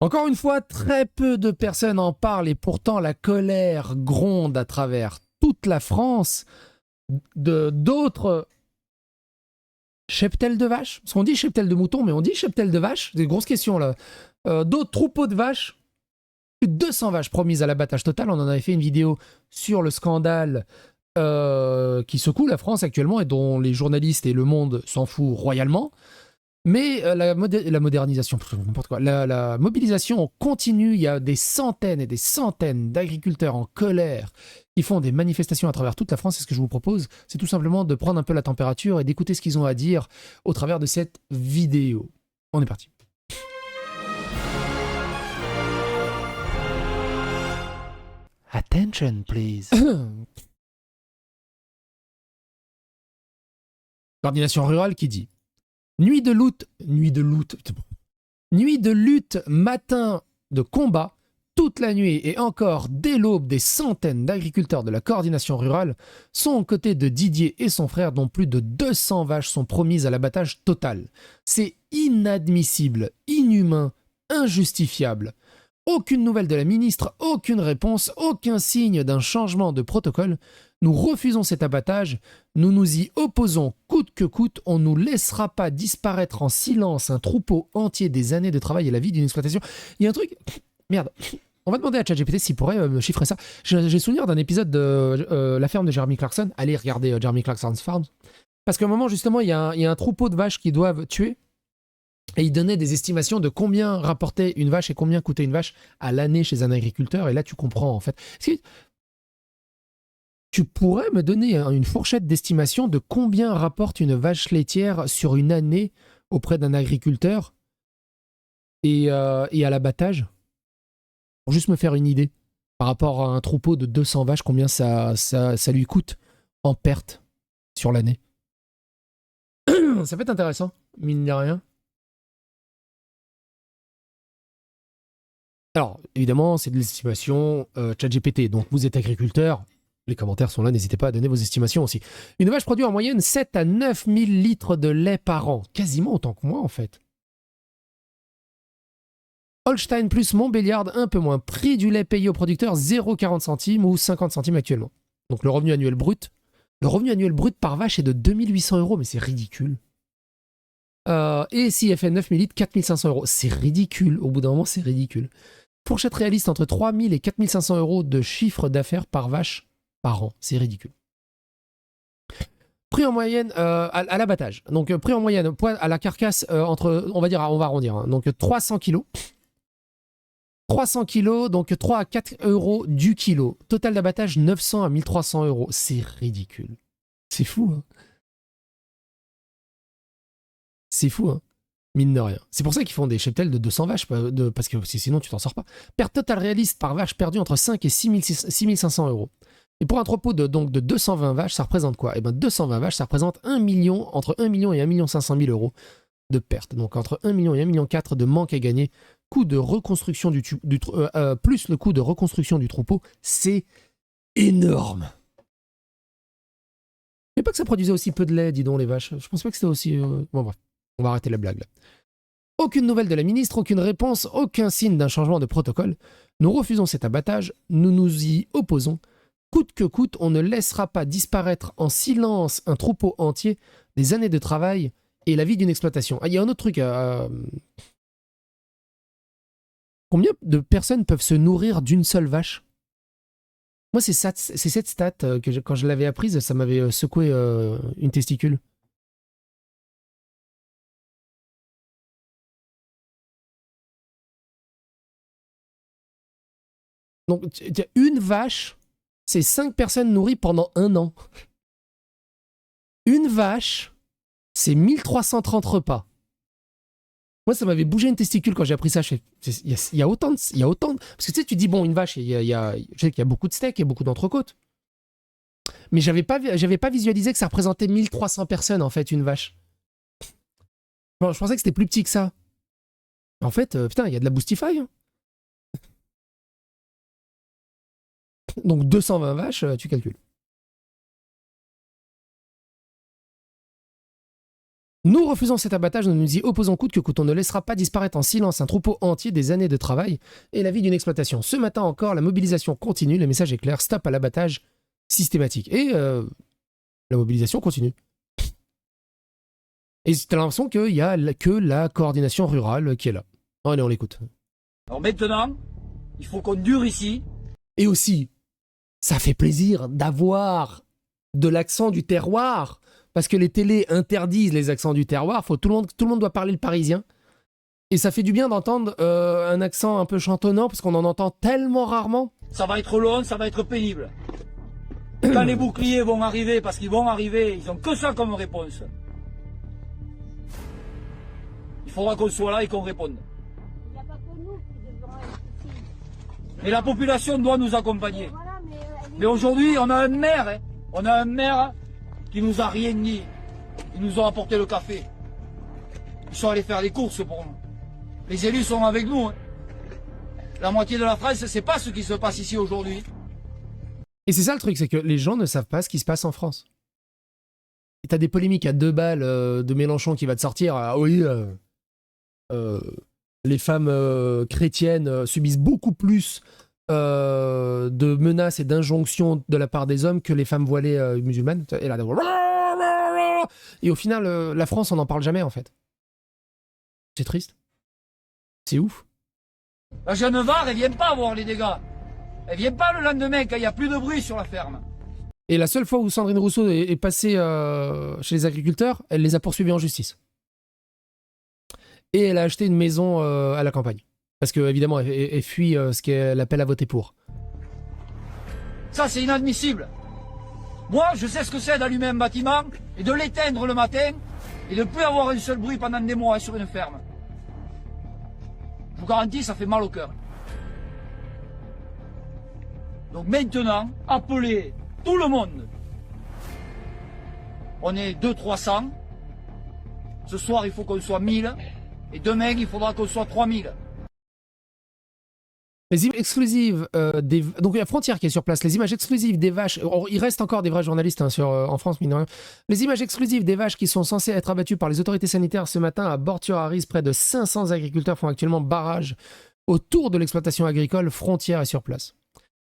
Encore une fois, très peu de personnes en parlent et pourtant la colère gronde à travers toute la France de d'autres cheptels de vaches. Parce qu'on dit cheptel de moutons, mais on dit cheptel de vaches. C'est une grosse question là. D'autres troupeaux de vaches. Plus de 200 vaches promises à l'abattage total. On en avait fait une vidéo sur le scandale qui secoue la France actuellement et dont les journalistes et le monde s'en foutent royalement. Mais la modernisation, n'importe quoi, la mobilisation continue. Il y a des centaines et des centaines d'agriculteurs en colère qui font des manifestations à travers toute la France. Et ce que je vous propose, c'est tout simplement de prendre un peu la température et d'écouter ce qu'ils ont à dire au travers de cette vidéo. On est parti. Attention, please. Coordination rurale qui dit nuit de lutte, matin de combat, toute la nuit et encore dès l'aube, des centaines d'agriculteurs de la coordination rurale sont aux côtés de Didier et son frère dont plus de 200 vaches sont promises à l'abattage total. C'est inadmissible, inhumain, injustifiable. Aucune nouvelle de la ministre, aucune réponse, aucun signe d'un changement de protocole. Nous refusons cet abattage, nous nous y opposons coûte que coûte, on ne nous laissera pas disparaître en silence un troupeau entier des années de travail et la vie d'une exploitation. Il y a un truc... Merde, on va demander à ChatGPT s'il pourrait me chiffrer ça. J'ai souvenir d'un épisode de La ferme de Jeremy Clarkson. Allez regarder Jeremy Clarkson's Farm. Parce qu'à un moment, justement, il y a un troupeau de vaches qu'ils doivent tuer. Et il donnait des estimations de combien rapportait une vache et combien coûtait une vache à l'année chez un agriculteur. Et là, tu comprends, en fait. Tu pourrais me donner une fourchette d'estimation de combien rapporte une vache laitière sur une année auprès d'un agriculteur et à l'abattage? Pour juste me faire une idée. Par rapport à un troupeau de 200 vaches, combien ça lui coûte en perte sur l'année? Ça peut être intéressant, mine de rien. Alors, évidemment, c'est de l'estimation ChatGPT. Donc, vous êtes agriculteur, les commentaires sont là, n'hésitez pas à donner vos estimations aussi. Une vache produit en moyenne 7 à 9 000 litres de lait par an. Quasiment autant que moi, en fait. Holstein plus Montbéliard, un peu moins. Prix du lait payé au producteur, 0,40 centimes ou 50 centimes actuellement. Donc, le revenu annuel brut. Le revenu annuel brut par vache est de 2800 €, mais c'est ridicule. Et s'il a fait 9 000 litres, 4500 €. C'est ridicule. Au bout d'un moment, c'est ridicule. Fourchette réaliste entre 3 000 et 4 500 € de chiffre d'affaires par vache par an. C'est ridicule. Prix en moyenne à l'abattage. Donc prix en moyenne à la carcasse entre, on va arrondir. Hein, donc 300 kilos. 300 kilos, donc 3 à 4 € du kilo. Total d'abattage 900 à 1300 €. C'est ridicule. C'est fou, hein. C'est fou, hein. Mine de rien. C'est pour ça qu'ils font des cheptels de 200 vaches, parce que sinon tu t'en sors pas. Perte totale réaliste par vache perdue entre 5 et 6 500 €. Et pour un troupeau de 220 vaches, ça représente quoi? Eh bien 220 vaches, ça représente entre 1 million et 1 500 000 € de perte. Donc entre 1 million et 1,4 million de manque à gagner. Coût de reconstruction plus le coût de reconstruction du troupeau, c'est énorme. Mais pas que ça produisait aussi peu de lait, dis donc, les vaches. Je pense pas que c'était aussi... Bon bref, on va arrêter la blague là. Aucune nouvelle de la ministre, aucune réponse, aucun signe d'un changement de protocole. Nous refusons cet abattage, nous nous y opposons. Coûte que coûte, on ne laissera pas disparaître en silence un troupeau entier, des années de travail et la vie d'une exploitation. Ah, il y a un autre truc. Combien de personnes peuvent se nourrir d'une seule vache? Moi, c'est cette stat que quand je l'avais apprise, ça m'avait secoué une testicule. Donc, une vache, c'est 5 personnes nourries pendant 1 an. Une vache, c'est 1330 repas. Moi, ça m'avait bougé une testicule quand j'ai appris ça. Il y a autant de... Parce que tu sais, tu dis, bon, une vache, je sais qu'il y a beaucoup de steaks et beaucoup d'entrecôtes. Mais j'avais pas visualisé que ça représentait 1300 personnes, en fait, une vache. Bon, je pensais que c'était plus petit que ça. En fait, putain, il y a de la Boostify. Hein. Donc 220 vaches, tu calcules. Nous refusons cet abattage, nous nous y opposons coûte que coûte. On ne laissera pas disparaître en silence un troupeau entier des années de travail et la vie d'une exploitation. Ce matin encore, la mobilisation continue, le message est clair, stop à l'abattage systématique. Et la mobilisation continue. Et t'as l'impression qu'il n'y a que la coordination rurale qui est là. Allez, on l'écoute. Alors maintenant, il faut qu'on dure ici. Et aussi, ça fait plaisir d'avoir de l'accent du terroir. Parce que les télés interdisent les accents du terroir. Tout le monde doit parler le parisien. Et ça fait du bien d'entendre un accent un peu chantonnant, parce qu'on en entend tellement rarement. Ça va être long, ça va être pénible. Et quand les boucliers vont arriver, parce qu'ils vont arriver, ils n'ont que ça comme réponse. Il faudra qu'on soit là et qu'on réponde. Il n'y a pas que nous qui devons être ici. Mais la population doit nous accompagner. Mais aujourd'hui, on a un maire. Hein. On a un maire qui nous a rien dit. Ils nous ont apporté le café. Ils sont allés faire les courses pour nous. Les élus sont avec nous. Hein. La moitié de la France, c'est pas ce qui se passe ici aujourd'hui. Et c'est ça le truc, c'est que les gens ne savent pas ce qui se passe en France. Et t'as des polémiques à 2 balles de Mélenchon qui va te sortir. Ah oui, les femmes chrétiennes subissent beaucoup plus de menaces et d'injonctions de la part des hommes que les femmes voilées musulmanes. Et, là, et au final, la France, on n'en parle jamais en fait. C'est triste. C'est ouf. La jeune Var, elle vient pas voir les dégâts. Elle vient pas le lendemain quand il n'y a plus de bruit sur la ferme. Et la seule fois où Sandrine Rousseau est passée chez les agriculteurs, elle les a poursuivis en justice. Et elle a acheté une maison à la campagne. Parce qu'évidemment, elle fuit ce qu'elle appelle à voter pour. Ça, c'est inadmissible. Moi, je sais ce que c'est d'allumer un bâtiment et de l'éteindre le matin et de ne plus avoir un seul bruit pendant des mois sur une ferme. Je vous garantis, ça fait mal au cœur. Donc maintenant, appelez tout le monde. On est 200-300. Ce soir, il faut qu'on soit 1000. Et demain, il faudra qu'on soit 3000. Les images exclusives donc il y a Frontière qui est sur place. Les images exclusives des vaches. Il reste encore des vrais journalistes hein, en France, mine de rien. Les images exclusives des vaches qui sont censées être abattues par les autorités sanitaires ce matin à Bord-sur-Arize. Près de 500 agriculteurs font actuellement barrage autour de l'exploitation agricole. Frontière est sur place.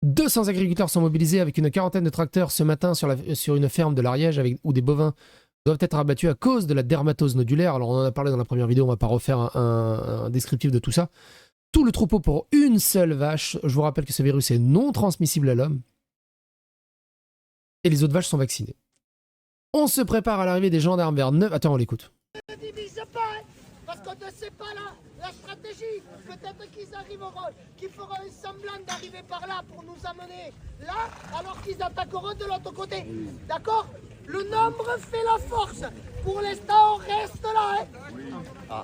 200 agriculteurs sont mobilisés avec une quarantaine de tracteurs ce matin sur une ferme de l'Ariège où des bovins doivent être abattus à cause de la dermatose nodulaire. Alors on en a parlé dans la première vidéo, on ne va pas refaire un descriptif de tout ça. Tout le troupeau pour une seule vache. Je vous rappelle que ce virus est non transmissible à l'homme. Et les autres vaches sont vaccinées. On se prépare à l'arrivée des gendarmes vers 9... Attends, on l'écoute. Ne divise pas, parce qu'on ne sait pas la stratégie. Peut-être qu'ils arriveront, qu'ils feront un semblant d'arriver par là pour nous amener là, alors qu'ils attaqueront de l'autre côté. D'accord? Le nombre fait la force. Pour l'instant, on reste là. Hein.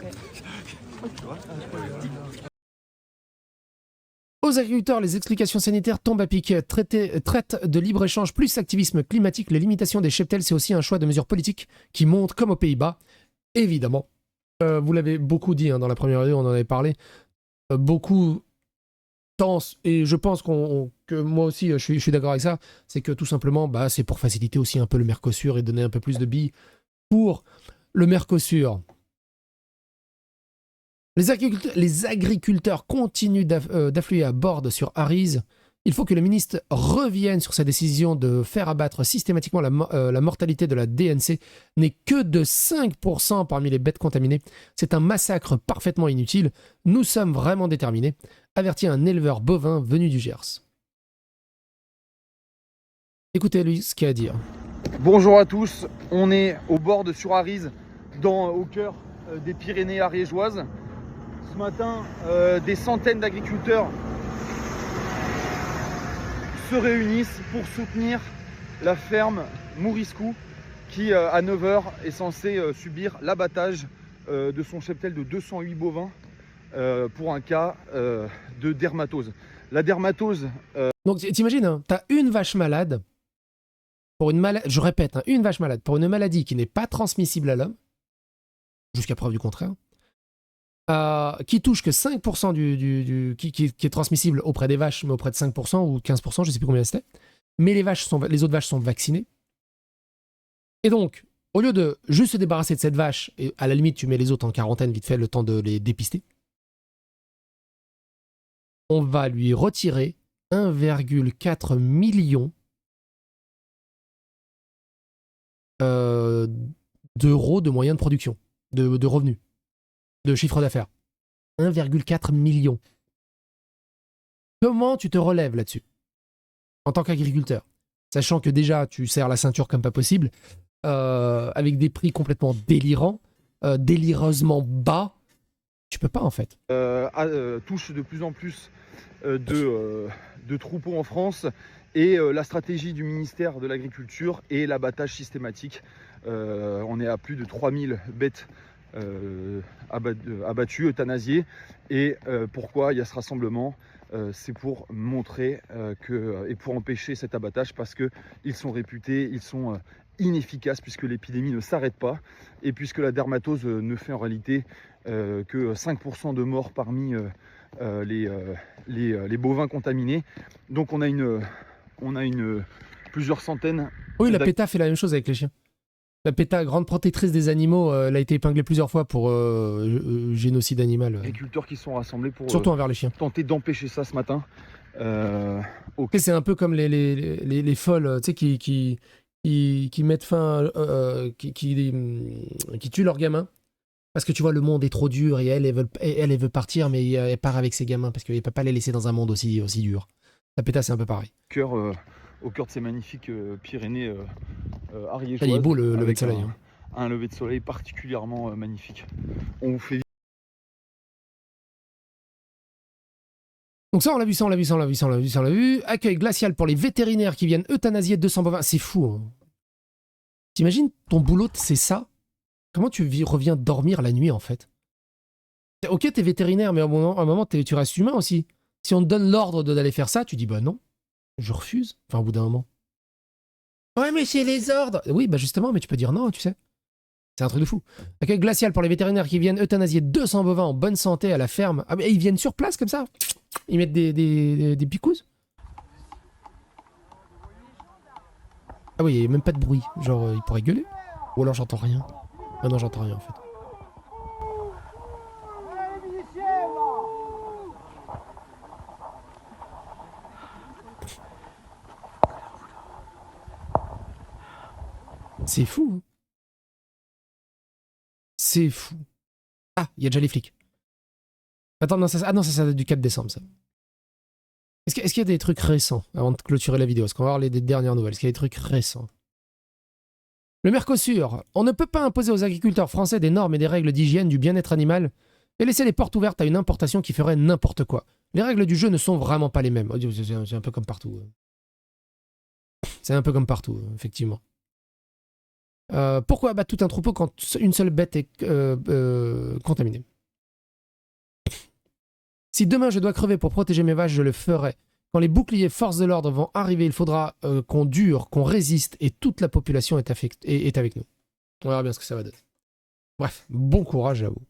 Aux agriculteurs, les explications sanitaires tombent à pic. Traite de libre-échange plus activisme climatique, les limitations des cheptels, c'est aussi un choix de mesures politiques qui montent comme aux Pays-Bas. Évidemment. Vous l'avez beaucoup dit hein, dans la première vidéo, on en avait parlé. Beaucoup pensent, et je pense que moi aussi je suis d'accord avec ça, c'est que tout simplement c'est pour faciliter aussi un peu le Mercosur et donner un peu plus de billes pour le Mercosur. Les agriculteurs continuent d'affluer à bord sur Arize. Il faut que le ministre revienne sur sa décision de faire abattre systématiquement la mortalité de la DNC n'est que de 5% parmi les bêtes contaminées. C'est un massacre parfaitement inutile. Nous sommes vraiment déterminés, avertit un éleveur bovin venu du Gers. Écoutez lui ce qu'il a à dire. Bonjour à tous, on est au bord de Sur-Arize, au cœur des Pyrénées ariégeoises. Ce matin, des centaines d'agriculteurs se réunissent pour soutenir la ferme Mouriscou qui, à 9h, est censée subir l'abattage de son cheptel de 208 bovins pour un cas de dermatose. La dermatose... Donc t'imagines, hein, t'as une vache malade, je répète, hein, une vache malade pour une maladie qui n'est pas transmissible à l'homme, jusqu'à preuve du contraire, qui touche que 5% qui est transmissible auprès des vaches, mais auprès de 5% ou 15%, je ne sais plus combien c'était. Mais les autres vaches sont vaccinées. Et donc, au lieu de juste se débarrasser de cette vache, et à la limite, tu mets les autres en quarantaine vite fait, le temps de les dépister, on va lui retirer 1,4 million d'euros de moyens de production, de revenus, de chiffre d'affaires. 1,4 million. Comment tu te relèves là-dessus en tant qu'agriculteur, sachant que déjà tu serres la ceinture comme pas possible, avec des prix complètement délirants, délireusement bas, tu peux pas en fait. Touche de plus en plus de troupeaux en France et la stratégie du ministère de l'Agriculture est l'abattage systématique. On est à plus de 3000 bêtes abattues, euthanasiées. Et pourquoi il y a ce rassemblement? C'est pour montrer et pour empêcher cet abattage parce qu'ils sont réputés, ils sont inefficaces puisque l'épidémie ne s'arrête pas et puisque la dermatose ne fait en réalité que 5% de morts parmi les bovins contaminés. Donc on a plusieurs centaines. Oui, la PETA fait la même chose avec les chiens. La PETA, grande protectrice des animaux, elle a été épinglée plusieurs fois pour génocide animal. Agriculteurs qui sont rassemblés pour surtout envers les chiens. Tenter d'empêcher ça ce matin. C'est un peu comme les folles, tu sais, qui mettent fin, qui tuent leurs gamins. Parce que tu vois, le monde est trop dur et elle veut partir, mais elle part avec ses gamins parce qu'elle ne peut pas les laisser dans un monde aussi dur. La PETA, c'est un peu pareil. Au cœur de ces magnifiques Pyrénées ariégeoises. Il est beau le lever de soleil. Un lever de soleil particulièrement magnifique. On vous fait. Donc ça, on l'a vu. Accueil glacial pour les vétérinaires qui viennent euthanasier 200 bovins. C'est fou. Hein. T'imagines, ton boulot, c'est ça? Comment tu reviens dormir la nuit, en fait? Ok, t'es vétérinaire, mais à un moment tu restes humain aussi. Si on te donne l'ordre d'aller faire ça, tu dis bah non, je refuse. Enfin, au bout d'un moment. Ouais, mais c'est les ordres. Oui, bah justement, mais tu peux dire non, tu sais. C'est un truc de fou. Accueil glacial pour les vétérinaires qui viennent euthanasier 200 bovins en bonne santé à la ferme. Ah, mais ils viennent sur place comme ça. Ils mettent des picouses. Ah oui, il n'y a même pas de bruit. Genre, ils pourraient gueuler. Ou alors j'entends rien. Ah non, j'entends rien en fait. C'est fou. Hein. C'est fou. Ah, il y a déjà les flics. Attends, non, ça date du 4 décembre, ça. Est-ce qu'il y a des trucs récents, avant de clôturer la vidéo? Est-ce qu'on va voir des dernières nouvelles? Est-ce qu'il y a des trucs récents? Le Mercosur. On ne peut pas imposer aux agriculteurs français des normes et des règles d'hygiène du bien-être animal et laisser les portes ouvertes à une importation qui ferait n'importe quoi. Les règles du jeu ne sont vraiment pas les mêmes. C'est un peu comme partout. C'est un peu comme partout, effectivement. Pourquoi abattre tout un troupeau quand une seule bête est contaminée? Si demain je dois crever pour protéger mes vaches, je le ferai. Quand les boucliers forces de l'ordre vont arriver, il faudra qu'on dure, qu'on résiste et toute la population est avec nous. On verra bien ce que ça va donner. Bref, bon courage à vous.